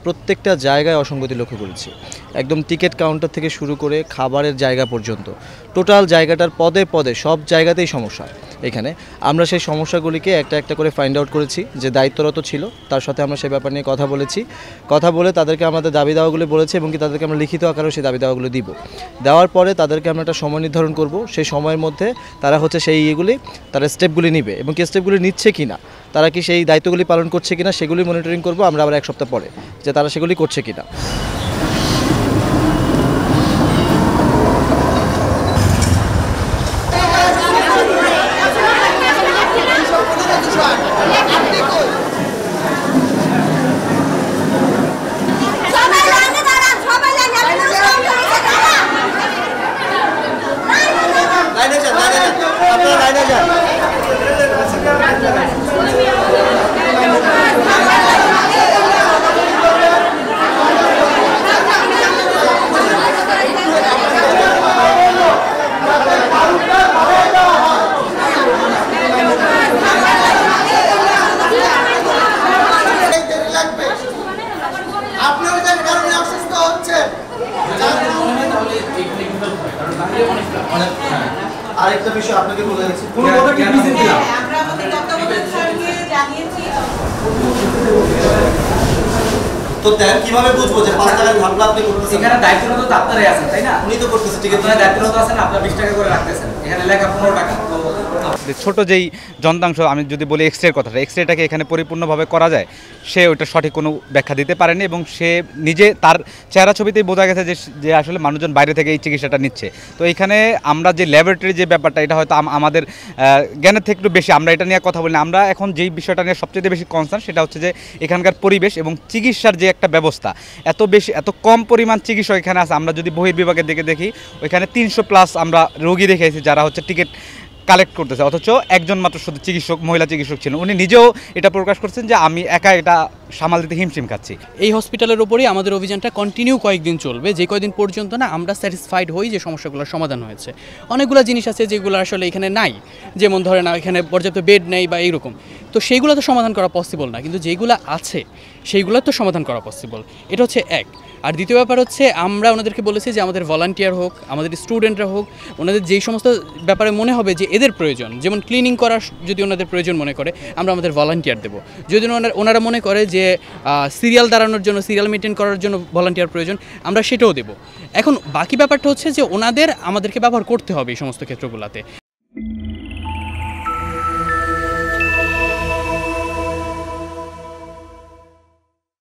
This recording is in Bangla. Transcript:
প্রত্যেকটা জায়গায় অসঙ্গতি লক্ষ্য করেছি। একদম টিকিট কাউন্টার থেকে শুরু করে খাবারের জায়গা পর্যন্ত টোটাল জায়গাটার পদে পদে সব জায়গাতেই সমস্যা। এখানে আমরা সেই সমস্যাগুলিকে একটা একটা করে ফাইন্ড আউট করেছি। যে দায়িত্বরত ছিল তার সাথে আমরা সেই ব্যাপার নিয়ে কথা বলেছি, কথা বলে তাদেরকে আমাদের দাবি দাওয়াগুলি বলেছি এবং কি তাদেরকে আমরা লিখিত আকারেও সেই দাবি দাওয়াগুলো দিব। দেওয়ার পরে তাদেরকে আমরা একটা সময় নির্ধারণ করব, সেই সময়ের মধ্যে তারা সেই তারা স্টেপগুলি নিবে এবং কি স্টেপগুলি নিচ্ছে কি না, তারা কি সেই দায়িত্বগুলি পালন করছে কিনা সেগুলি মনিটরিং করব আমরা আবার এক সপ্তাহ পরে, যে তারা সেগুলি করছে কিনা। আরেকটা বিষয় আপনাকে বলে দিচ্ছি, আমরা আমাদের তত্ত্বাবধায়ক স্যারকে জানিয়েছি। তো দেন কিভাবে বুঝবো যে 5 টাকার ঘাপলা আপনি করতেছেন? এখানে দায়িত্বরত তো আপনারাই আছেন, তাই না? উনি তো করতেছেন, ঠিক আছে, দায়িত্বরত আছেন, আপনারা 20 টাকা করে রাখতেছেন, এখানে লেখা 15 টাকা। ছোট যেই যন্ত্রাংশ, আমি যদি বলি এক্সরের কথাটা, এক্সরেটাকে এখানে পরিপূর্ণভাবে করা যায়, সে ওইটা সঠিক কোনো ব্যাখ্যা দিতে পারেনি এবং সে নিজে তার চেহারা ছবিতেই বোঝা গেছে যে আসলে মানুষজন বাইরে থেকে এই চিকিৎসাটা নিচ্ছে। তো এইখানে আমরা যে ল্যাবরেটরি যে ব্যাপারটা, এটা হয়তো আমাদের জ্ঞানের থেকে একটু বেশি আমরা এটা নিয়ে কথা বলি না। আমরা এখন যেই বিষয়টা নিয়ে সবচেয়ে বেশি কনসার্ন সেটা হচ্ছে যে এখানকার পরিবেশ এবং চিকিৎসার যে একটা ব্যবস্থা, এত কম পরিমাণ চিকিৎসক এখানে আছে। আমরা যদি বহির্বিভাগের দিকে দেখি, ওইখানে 300+ আমরা রোগী দেখেছি যারা টিকিট কালেক্ট করতেছে, অথচ একজন মাত্র শুধু মহিলা চিকিৎসক ছিলেন। উনি নিজেও এটা প্রকাশ করছেন যে আমি একা এটা সামাল দিতে হিমশিম খাচ্ছি। এই হসপিটালের উপরেই আমাদের অভিযানটা কন্টিনিউ কয়েকদিন চলবে, যে কয়েকদিন পর্যন্ত না আমরা স্যাটিসফাইড হই যে সমস্যাগুলোর সমাধান হয়েছে। অনেকগুলো জিনিস আছে যেগুলো আসলে এখানে নাই, যেমন ধরে না এখানে পর্যাপ্ত বেড নেই বা এইরকম, তো সেইগুলো তো সমাধান করা পসিবল না, কিন্তু যেগুলো আছে সেইগুলো তো সমাধান করা পসিবল। এটা হচ্ছে এক। আর দ্বিতীয় ব্যাপার হচ্ছে আমরা ওনাদেরকে বলেছি যে আমাদের ভলান্টিয়ার হোক, আমাদের স্টুডেন্টরা হোক, ওনাদের যেই সমস্ত ব্যাপারে মনে হবে যে এদের প্রয়োজন, যেমন ক্লিনিং করার যদি ওনাদের প্রয়োজন মনে করে, আমরা আমাদের ভলান্টিয়ার দেবো। যদি ওনারা মনে করে যে সিরিয়াল দাঁড়ানোর জন্য, সিরিয়াল মেনটেন করার জন্য ভলান্টিয়ার প্রয়োজন, আমরা সেটাও দেবো। এখন বাকি ব্যাপারটা হচ্ছে যে ওনাদের আমাদেরকে ব্যবহার করতে হবে এই সমস্ত ক্ষেত্রগুলোতে।